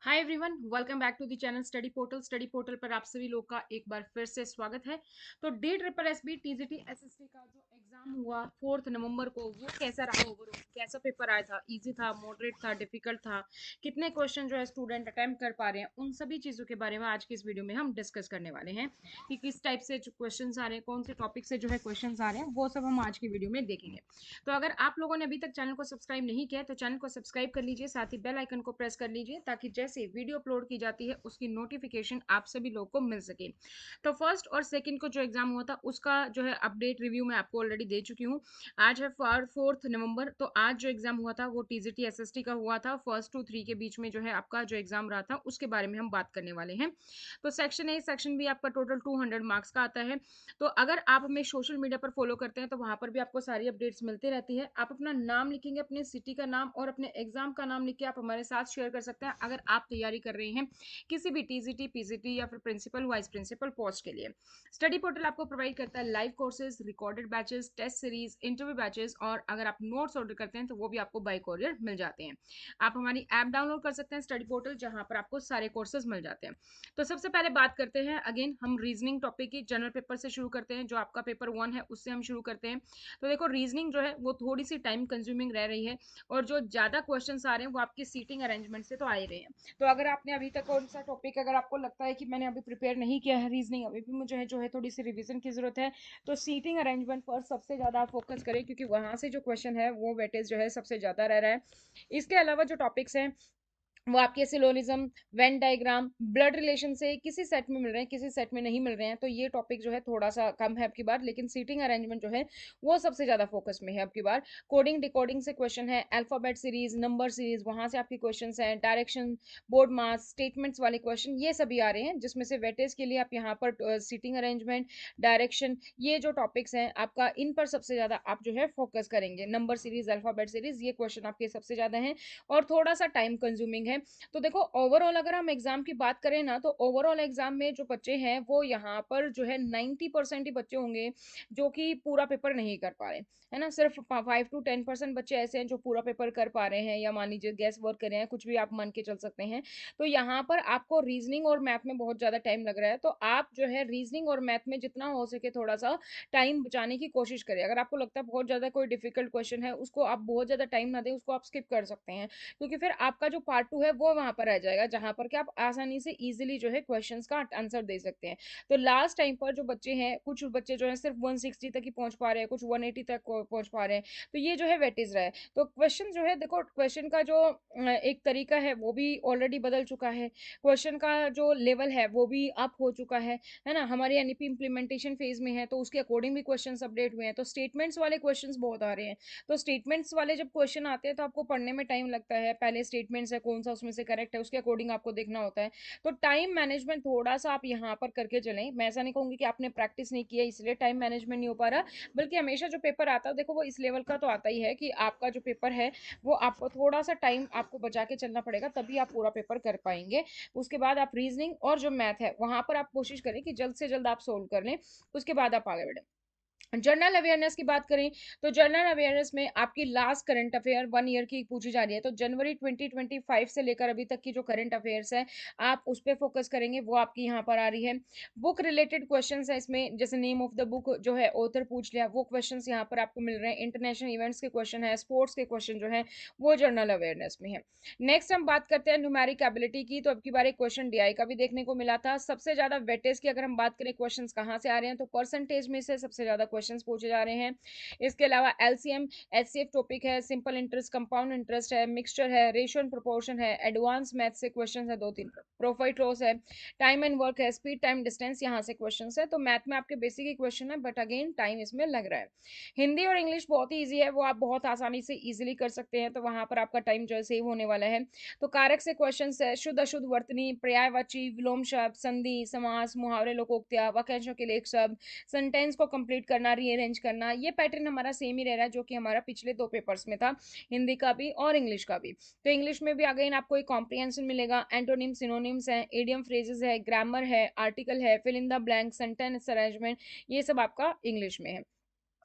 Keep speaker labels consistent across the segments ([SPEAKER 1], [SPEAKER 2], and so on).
[SPEAKER 1] Hi everyone, welcome back to the channel study portal पर आप सभी लोग का एक बार फिर से स्वागत है। तो D triple S B TGT SST का जो एग्जाम हुआ 4 नवंबर को, वो कैसा रहा? ओवरऑल कैसा पेपर आया था? इजी था, मॉडरेट था, डिफिकल्ट था? कितने क्वेश्चन जो है स्टूडेंट अटेम्प्ट कर पा रहे हैं? उन सभी चीज़ों के बारे में आज की इस वीडियो में हम डिस्कस करने वाले हैं कि किस टाइप से जो क्वेश्चन आ रहे हैं, कौन से टॉपिक से जो है क्वेश्चन आ रहे हैं, वो सब हम आज की वीडियो में देखेंगे। तो अगर आप लोगों ने अभी तक चैनल को सब्सक्राइब नहीं किया है तो चैनल को सब्सक्राइब कर लीजिए, साथ ही बेल आइकन को प्रेस कर लीजिए ताकि जैसे वीडियो अपलोड की जाती है उसकी नोटिफिकेशन आप सभी लोगों को मिल सके। तो फर्स्ट और सेकंड को जो एग्जाम हुआ था उसका जो है अपडेट रिव्यू मैं आपको ऑलरेडी दे चुकी हूँ। आज है 4 नवंबर, तो आज जो एग्जाम हुआ था वो टीजीटी एसएसटी का हुआ था। फर्स्ट टू थ्री के बीच में जो है आपका जो एग्जाम रहा था उसके बारे में हम बात करने वाले हैं। तो सेक्शन ए सेक्शन भी आपका टोटल 200 मार्क्स का आता है। तो अगर आप हमें सोशल मीडिया पर फॉलो करते हैं तो वहां पर भी आपको सारी अपडेट्स मिलती रहती है। आप अपना नाम लिखेंगे, अपने सिटी का नाम और अपने एग्जाम का नाम लिख के आप हमारे साथ शेयर कर सकते हैं अगर आप तैयारी कर रहे हैं किसी भी टीजीटी पीजीटी या फिर प्रिंसिपल वाइस प्रिंसिपल पोस्ट के लिए। स्टडी पोर्टल आपको प्रोवाइड करता है live courses, recorded batches, test series, interview batches, और अगर आप नोट्स ऑर्डर करते हैं तो वो भी आपको बाय कोरियर मिल जाते हैं। आप हमारी ऐप डाउनलोड कर सकते हैं स्टडी पोर्टल, जहां पर आपको सारे कोर्सेज मिल जाते हैं। तो सबसे पहले बात करते हैं, अगेन हम रीजनिंग टॉपिक की जनरल पेपर से शुरू करते हैं। जो आपका पेपर 1 है उससे हम शुरू करते हैं। तो देखो, रीजनिंग जो है वो थोड़ी सी टाइम कंज्यूमिंग रह रही है, और जो ज्यादा क्वेश्चंस आ रहे हैं वो आपकी सीटिंग अरेंजमेंट से तो आ ही रहे हैं। तो अगर आपने अभी तक कौन सा टॉपिक, अगर आपको लगता है कि मैंने अभी प्रिपेयर नहीं किया है रीजनिंग, अभी भी मुझे जो है थोड़ी सी रिविजन की जरूरत है, तो सीटिंग अरेंजमेंट पर सबसे ज्यादा फोकस करें, क्योंकि वहां से जो क्वेश्चन है वो वेटेज जो है सबसे ज्यादा रह रहा है। इसके अलावा जो टॉपिक्स हैं वो आपके सिलोनिज्म, वेन डायग्राम, ब्लड रिलेशन से किसी सेट में मिल रहे हैं, किसी सेट में नहीं मिल रहे हैं, तो ये टॉपिक जो है थोड़ा सा कम है अब की बार। लेकिन सीटिंग अरेंजमेंट जो है वो सबसे ज्यादा फोकस में है अब की बार। कोडिंग डिकोडिंग से क्वेश्चन है, अल्फाबेट सीरीज, नंबर सीरीज, वहां से आपके क्वेश्चन है, डायरेक्शन, बोर्ड मास, स्टेटमेंट्स वाले क्वेश्चन, ये सभी आ रहे हैं, जिसमें से वेटेज के लिए आप यहाँ पर सीटिंग अरेंजमेंट, डायरेक्शन, ये जो टॉपिक्स हैं आपका, इन पर सबसे ज्यादा आप जो है फोकस करेंगे। नंबर सीरीज, अल्फाबेट सीरीज, ये क्वेश्चन आपके सबसे ज्यादा हैं और थोड़ा सा टाइम कंज्यूमिंग है। तो देखो, ओवरऑल अगर हम एग्जाम की बात करें ना, तो ओवरऑल एग्जाम में जो बच्चे हैं वो यहाँ पर जो है 90% ही बच्चे होंगे जो कि पूरा पेपर नहीं कर पा रहे, है ना। सिर्फ 5 to 10% बच्चे ऐसे हैं जो पूरा पेपर कर पा रहे हैं, या मान लीजिए गैस वर्क कर रहे हैं, कुछ भी आप मान के चल सकते हैं। तो यहाँ पर आपको रीजनिंग और मैथ में बहुत ज्यादा टाइम लग रहा है, तो आप जो है रीजनिंग और मैथ में जितना हो सके थोड़ा सा टाइम बचाने की कोशिश करें। अगर आपको लगता है बहुत ज्यादा कोई डिफिकल्ट क्वेश्चन है, उसको आप बहुत ज्यादा टाइम ना दें, उसको आप स्किप कर सकते हैं, क्योंकि फिर आपका जो पार्ट 2 है वो वहां पर रह जाएगा, जहां पर कि आप आसानी से इजीली जो है क्वेश्चंस का आंसर दे सकते हैं। तो लास्ट टाइम पर जो बच्चे हैं, कुछ बच्चे जो है सिर्फ 160 तक ही पहुंच पा रहे हैं, कुछ 180 तक पहुंच पा रहे हैं, तो ये जो है वेटेज रहा है। तो क्वेश्चन जो है, देखो, क्वेश्चन का जो एक तरीका है वो भी ऑलरेडी बदल चुका है, क्वेश्चन का जो लेवल है वो भी अप हो चुका है ना। हमारी एनईपी इंप्लीमेंटेशन फेज में है, तो उसके अकॉर्डिंग भी क्वेश्चंस अपडेट हुए हैं। तो स्टेटमेंट्स वाले क्वेश्चंस बहुत आ रहे हैं। तो स्टेटमेंट्स वाले जब क्वेश्चन आते हैं तो आपको पढ़ने में टाइम लगता है, पहले स्टेटमेंट्स है कौन सा उसमें से करेक्ट है उसके अकॉर्डिंग आपको देखना होता है। तो टाइम मैनेजमेंट थोड़ा सा आप यहाँ पर करके चलें। मैं ऐसा नहीं कहूंगी कि आपने प्रैक्टिस नहीं किया इसलिए टाइम मैनेजमेंट नहीं हो पा रहा, बल्कि हमेशा जो पेपर आता है, देखो, वो इस लेवल का तो आता ही है कि आपका जो पेपर है वो आपको थोड़ा सा टाइम आपको बचा के चलना पड़ेगा, तभी आप पूरा पेपर कर पाएंगे। उसके बाद आप रीजनिंग और जो मैथ है वहां पर आप कोशिश करें कि जल्द से जल्द आप सोल्व कर लें, उसके बाद आप आगे बढ़े। जनरल अवेयरनेस की बात करें, तो जनरल अवेयरनेस में आपकी लास्ट करंट अफेयर 1 ईयर की पूछी जा रही है। तो जनवरी 2025 से लेकर अभी तक की जो करंट अफेयर्स है, आप उस पर फोकस करेंगे, वो आपकी यहाँ पर आ रही है। बुक रिलेटेड क्वेश्चन है इसमें, जैसे नेम ऑफ द बुक जो है ऑथर पूछ लिया, वो क्वेश्चन यहाँ पर आपको मिल रहे हैं। इंटरनेशनल इवेंट्स के क्वेश्चन है, स्पोर्ट्स के क्वेश्चन जो है वो जनरल अवेयरनेस में है। नेक्स्ट हम बात करते हैं न्यूमेरिक एबिलिटी की। तो अब की बार एक क्वेश्चन डीआई का भी देखने को मिला था। सबसे ज्यादा वेटेज की अगर हम बात करें क्वेश्चंस कहाँ से आ रहे हैं, तो परसेंटेज में से सबसे ज्यादा क्वेश्चंस पूछे जा रहे हैं। इसके अलावा एलसीएम, एचसीएफ टॉपिक है, सिंपल इंटरेस्ट, कंपाउंड इंटरेस्ट है, मिक्सचर है, रेशियो एंड प्रोपोर्शन है, एडवांस मैथ से क्वेश्चन है 2-3, प्रॉफिट लॉस है, टाइम एंड वर्क है, स्पीड टाइम डिस्टेंस यहाँ से क्वेश्चन है। तो मैथ में आपके बेसिक ही क्वेश्चन है, बट अगेन टाइम इसमें लग रहा है। हिंदी और इंग्लिश बहुत ही ईजी है, वो आप बहुत आसानी से इजीली कर सकते हैं, तो वहां पर आपका टाइम जो है सेव होने वाला है। तो कारक से क्वेश्चन है, शुद्ध अशुद्ध वर्तनी, पर्यायवाची, विलोम शब्द, संधि, समास, मुहावरे, लोकोक्तियां, वाक्यांशों के लेख शब्द, सेंटेंस को कंप्लीट करना, रीअरेंज करना, ये पैटर्न हमारा सेम ही रह रहा है जो कि हमारा पिछले 2 पेपर्स में था, हिंदी का भी और इंग्लिश का भी। तो इंग्लिश में भी अगेन आपको एक कॉम्प्रिहेंशन मिलेगा, एंटोनिम, सिनोनिम्स है, इडियम फ्रेजेस है, ग्रामर है, आर्टिकल है, fill in the blank, sentence arrangement, ये सब आपका इंग्लिश में है।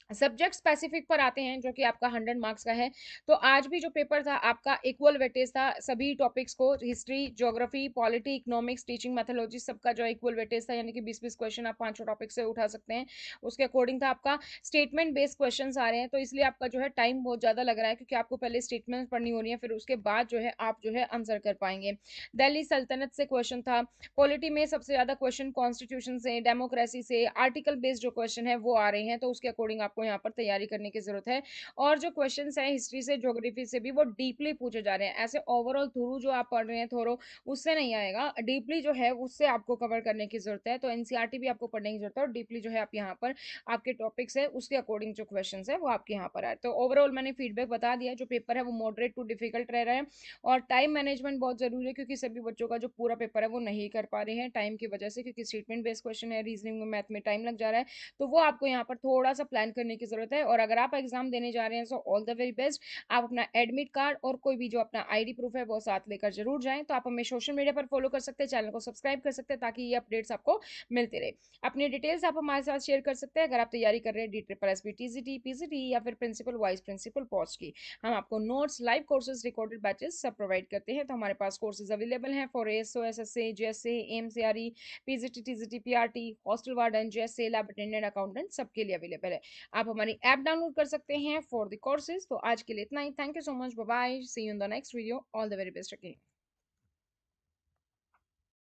[SPEAKER 1] सब्जेक्ट स्पेसिफिक पर आते हैं जो कि आपका 100 मार्क्स का है। तो आज भी जो पेपर था आपका इक्वल वेटेज था सभी टॉपिक्स को, history, geography, polity, economics, teaching methodology, सबका जो इक्वल वेटेज था, यानी कि 20-20 क्वेश्चन आप पांचों टॉपिक से उठा सकते हैं। उसके अकॉर्डिंग था आपका। स्टेटमेंट बेस्ड क्वेश्चन आ रहे हैं, तो इसलिए आपका जो है टाइम बहुत ज्यादा लग रहा है, क्योंकि आपको पहले स्टेटमेंट पढ़नी हो रही है, फिर उसके बाद जो है आप जो है आंसर कर पाएंगे। दिल्ली सल्तनत से क्वेश्चन था। पॉलिटी में सबसे ज्यादा क्वेश्चन कॉन्स्टिट्यूशन से, डेमोक्रेसी से, आर्टिकल बेस्ड जो क्वेश्चन है वो आ रहे हैं, तो उसके अकॉर्डिंग आपको यहाँ पर तैयारी करने की जरूरत है। और जो क्वेश्चंस है हिस्ट्री से, ज्योग्राफी से भी, वो डीपली पूछे जा रहे हैं। ऐसे ओवरऑल थ्रू जो आप पढ़ रहे हैं थोरो, उससे नहीं आएगा, डीपली जो है उससे आपको कवर करने की जरूरत है। तो एनसीईआरटी भी आपको पढ़ने की जरूरत है, और डीपली जो है आप यहाँ पर आपके टॉपिक्स है उसके अकॉर्डिंग जो क्वेश्चन है वो आपके यहाँ पर आए। तो ओवरऑल मैंने फीडबैक बता दिया, जो पेपर है वो मॉडरेट टू डिफिकल्ट रह रहा है। और टाइम मैनेजमेंट बहुत जरूरी है, क्योंकि सभी बच्चों का जो पूरा पेपर है वो नहीं कर पा रहे हैं टाइम की वजह से, क्योंकि स्टेटमेंट बेस्ड क्वेश्चन है, रीजनिंग में, मैथ में टाइम लग जा रहा है। तो वो आपको यहाँ पर थोड़ा सा प्लान करने की जरूरत है। और अगर आप एग्जाम देने जा रहे हैं, so all the very best. आप अपना एडमिट कार्ड और कोई भी जो अपना आईडी प्रूफ है वो साथ लेकर जरूर जाएं। तो आप हमें सोशल मीडिया पर फॉलो कर सकते हैं, चैनल को सब्सक्राइब कर सकते हैं, ताकि ये अपडेट्स आपको मिलते रहे। अपनी डिटेल्स आप हमारे साथ शेयर कर सकते हैं अगर आप तैयारी कर रहे हैं D triple S B, TGT, PGT, या फिर प्रिंसिपल, वाइस प्रिंसिपल पोस्ट की। हम आपको notes, live courses, recorded batches सब प्रोवाइड करते हैं। तो हमारे पास कोर्सेज अवेलेबल हैं for ASO, SSA, JSA, MCRE, PGT, TGT, PRT, hostel warden, JSA, lab attendant, accountant, सबके लिए अवेलेबल है। आप हमारी ऐप डाउनलोड कर सकते हैं फॉर द कोर्सेज। तो आज के लिए इतना ही। Thank you so much, bye bye, see you in the next video, all the very best again.